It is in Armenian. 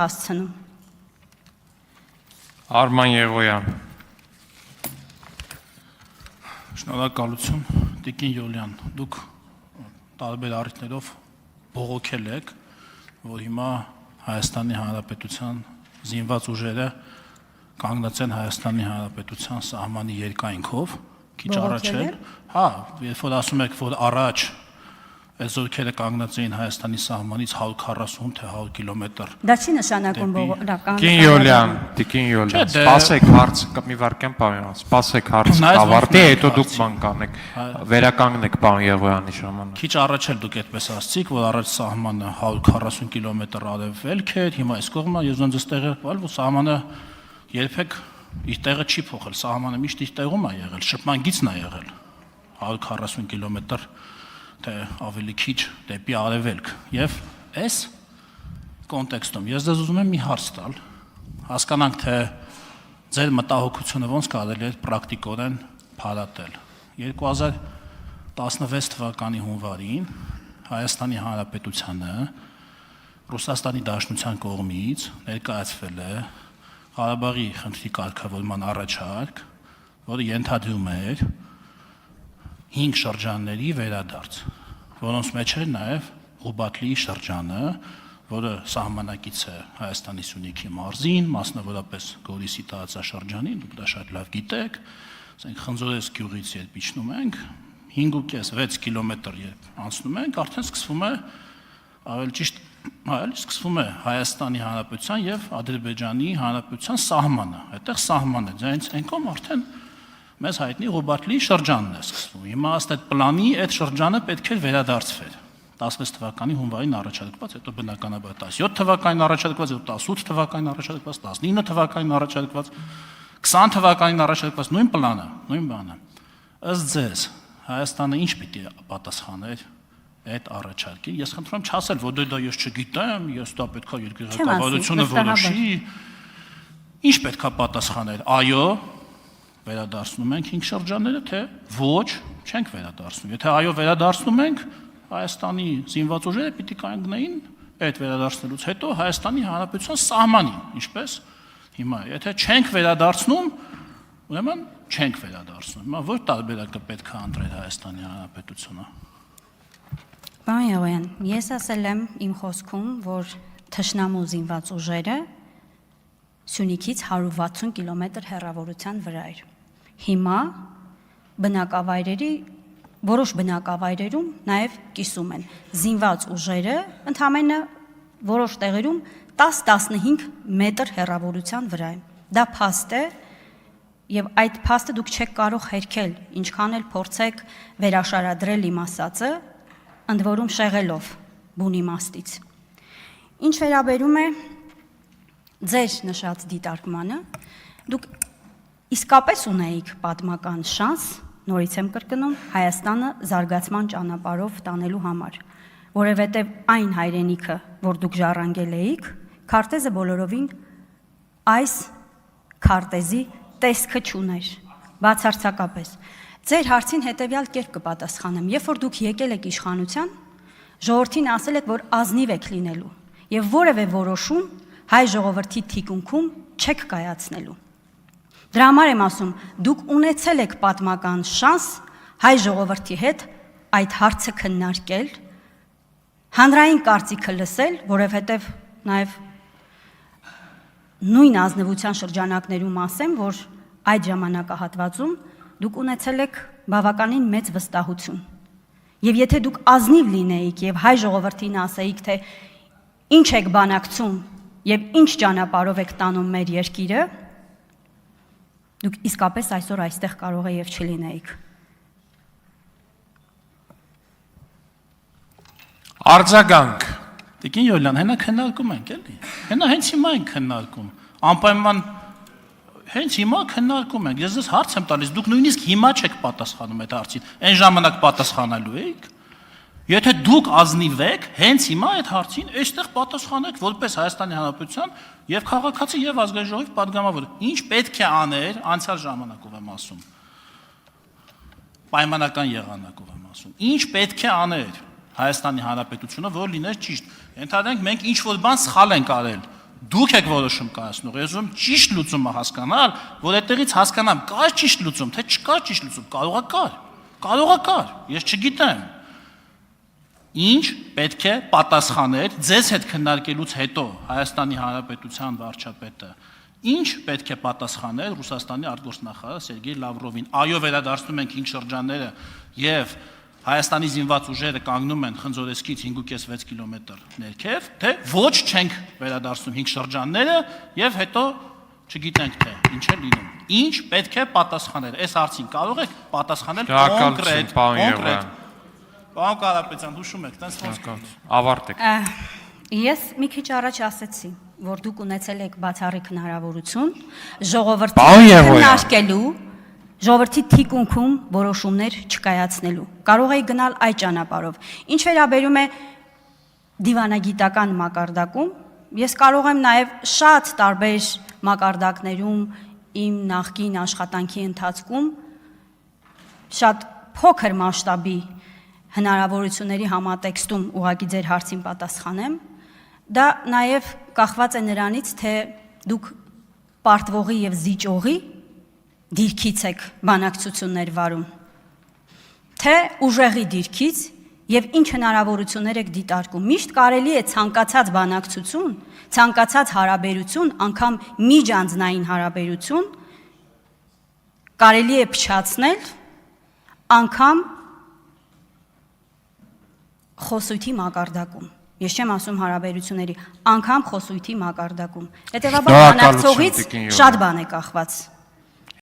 հասցնում։ Արման Եղոյան։ Շնորհակալություն, Տիկին Յոլյան, դուք տարբեր առիթներով բողոքել եք, որ հիմա Հայաստանի Հանրապետության զինված ուժերը կանգնած են Հայաստանի Հանրապետության սահմանի երկայնքով, քիչ առաջ էլ, հա, երբ որ ասում եք, որ առաջ այս զորքերը կանգնած էին Հայաստանի սահմանից 140 թե 100 կիլոմետր։ Դա չի նշանակում բողոքական։ Տիկին Յոլյան, Տիկին Յոլյան, սպասեք հարց, մի վարքյան պարոն, սպասեք հարց ավարտի, հետո դուք բան կանեք, վերականգնեք պարոն Եղոյանի ժամանակ։ Քիչ առաջ էլ դուք այդպես ասացիք, որ առաջ սահմանը 140 կիլոմետր արևելք էր, հիմա այս կողմը ես ոնց այստեղ էլ որ սահմանը երբեք իր տեղը չի փոխել, սահմանը միշտ իր տեղում է եղել, շփման գիծն է եղել 140 կիլոմետր թե ավելի քիչ դեպի արևելք եւ այս կոնտեքստում ես դες ուզում եմ մի հարց տալ հասկանանք թե ձեր մտահոգությունը ոնց կարելի է պրակտիկորեն փարատել 2016 թվականի հունվարին Հայաստանի Հանրապետությանը Ռուսաստանի Դաշնության կողմից ներկայացվել է Ղարաբաղի խնդրի կարգավորման առաջարկ, որը ենթադրում էր 5 շրջանների վերադարձ, որոնց մեջ էր նաև Ղուբատլիի շրջանը, որը սահմանակից է Հայաստանի Սյունիքի մարզին, մասնավորապես Գորիսի տարածաշրջանին, դուք դա շատ լավ գիտեք, ասենք Խնձորես գյուղից երբ իջնում ենք, 5.5-6 կիլոմետր երբ անցնում ենք, արդեն սկսվում է ավելի ճիշտ սկսվում է Հայաստանի Հանրապետության եւ Ադրբեջանի Հանրապետության սահմանը, այդտեղ սահման է, դրանից այնքան արդեն մեզ հայտնի Ղուբատլիի շրջանն է սկսվում։ Հիմա ըստ այդ պլանի այդ շրջանը պետք է վերադարձվեր 16 թվականի հունվարին առաջարկված, հետո բնականաբար 17 թվականին առաջարկված, հետո 18 թվականին առաջարկված, 19 թվականին առաջարկված, 20 թվականին առաջարկված նույն պլանը, նույն բանը։ Ըստ ձեզ Հայաստանը ինչ պիտի պատասխաներ այդ առաջարկին։ Ես խնդրում եմ չասել, որ դա ես չգիտեմ, ես դա պետքա երկրի ղեկավարությունը որոշի։ Ինչ պետքա պատասխանել։ Այո, վերադարձնում ենք 5 շրջանները, թե ոչ, չենք վերադարձնում։ Եթե այո վերադարձնում ենք, Հայաստանի զինված ուժերը պիտի կանգնեին այդ վերադարձնելուց հետո Հայաստանի Հանրապետության սահմանին, ինչպես հիմա։ Եթե չենք վերադարձնում, ուրեմն չենք վերադարձնում։ Հիմա որ տարբերակը պետք է ընտրել Հայաստանի Հանրապետությունը։ Պարոն Եղոյան, ես ասել եմ իմ խոսքում, որ թշնամու զինված ուժերը Սյունիքից 160 կիլոմետր հեռավորության վրա էր։ Հիմա որոշ բնակավայրերում նաև կիսում են։ Զինված ուժերը ընդամենը որոշ տեղերում 10-15 մետր հեռավորության վրա են։ Դա փաստ է եւ այդ փաստը դուք չեք կարող հերքել, ինչքան էլ փորձեք վերաշարադրել իմ ասածը, ընդ որում շեղելով բուն իմաստից։ Ինչ վերաբերում է ձեր նշած դիտարկմանը, դուք իսկապես ունեիք պատմական շանս, նորից եմ կրկնում, Հայաստանը զարգացման ճանապարհով տանելու համար, որովհետև այն հայրենիքը, որ դուք ժառանգել էիք, քարտեզը բոլորովին այս քարտեզի տեսքը չուներ, բացարձակապես։ Ձեր հարցին հետևյալ կերպ կպատասխանեմ, երբ որ դուք եկել եք իշխանության, ժողովրդին ասել եք, որ ազնիվ եք լինելու եւ որևէ որոշում հայ ժողովրդի թիկունքում չեք կայացնելու։ Դրա համար եմ ասում, դուք ունեցել եք պատմական շանս հայ ժողովրդի հետ այդ հարցը քննարկել, հանրային կարծիքը լսել, որովհետև նաև նույն ազնվության շրջանակներում ասեմ, որ այդ ժամանակահատվածում դուք ունեցել եք բավականին մեծ վստահություն։ Եվ եթե դուք ազնիվ լինեիք եւ հայ ժողովրդին ասեիք, թե ինչ եք բանակցում եւ ինչ ճանապարհով եք տանում մեր երկիրը, դուք իսկապես այսօր այստեղ կարող եք եւ չլինեիք։ Արձագանք։ Տիկին Յոլյան, հենա քննարկում ենք, էլի։ Հենա հենց հիմա ենք քննարկում։ Անպայման հենց հիմա քննարկում ենք։ Ես ձեզ հարց եմ տալիս, դուք նույնիսկ հիմա չեք պատասխանում այդ հարցին։ Այն ժամանակ պատասխանելու եք։ Եթե դուք ազնիվ եք, հենց հիմա այդ հարցին այստեղ պատասխանեք որպես Հայաստանի Հանրապետության եւ քաղաքացի եւ ազգային ժողովի падգամավոր։ Ինչ պետք է աներ անցյալ ժամանակով եմ ասում։ Պայմանական եղանակով եմ ասում։ Ինչ պետք է աներ Հայաստանի Հանրապետությունը, որ լիներ ճիշտ։ Ենթադրենք մենք ինչ որ բան սխալ ենք արել Դուք եք որոշում կայացնող, ես ուզում ճիշտ լուծումը հասկանալ, որ այդտեղից հասկանամ, կա ճիշտ լուծում, թե չկա ճիշտ լուծում, կարող է կար, ես չգիտեմ։ Ինչ պետք է պատասխաներ ձեզ հետ քննարկելուց հետո Հայաստանի Հանրապետության վարչապետը, ինչ պետք է պատասխաներ Ռուսաստանի արտգործնախարար Սերգեյ Լավրովին։ Այո, վերադարձնում ենք 5 շրջանները եւ Հայաստանի զինված ուժերը կանգնում են Խնձորեսկից 5.5-6 կիլոմետր ներքև, թե ոչ չենք վերադարձնում 5 շրջանները եւ հետո չգիտենք թե ինչ է լինում։ Ինչ պետք է պատասխանել։ Այս հարցին կարող եք պատասխանել կոնկրետ։ Պարոն Կարապետյան, հուշում եք, տենց ոնց ավարտեք։ Ես մի քիչ առաջ ասացի, որ դուք ունեցել եք բացառիկ հնարավորություն ժողովրդին քննարկելու, ժողովրդի թիկունքում որոշումներ չկայացնելու։ Կարող էի գնալ այդ ճանապարհով։ Ինչ վերաբերում է դիվանագիտական մակարդակում, ես կարող եմ նաև շատ տարբեր մակարդակներում իմ նախկին աշխատանքի ընթացքում շատ փոքր մասշտաբի հնարավորությունների համատեքստում ուղղակի ձեր հարցին պատասխանեմ, դա նաև կախված է նրանից, թե դուք պարտվողի եւ զիջողի դիրքից եք բանակցություններ վարում, թե ուժեղի դիրքից եւ ինչ հնարավորություններ եք դիտարկում։ Միշտ կարելի է ցանկացած բանակցություն, ցանկացած հարաբերություն, անգամ միջանձնային հարաբերություն կարելի է փչացնել անգամ խոսույթի մակարդակում։ Ես չեմ ասում հարաբերությունների, անգամ խոսույթի մակարդակում։ Հետևաբար բանակցողից շատ բան է կախված։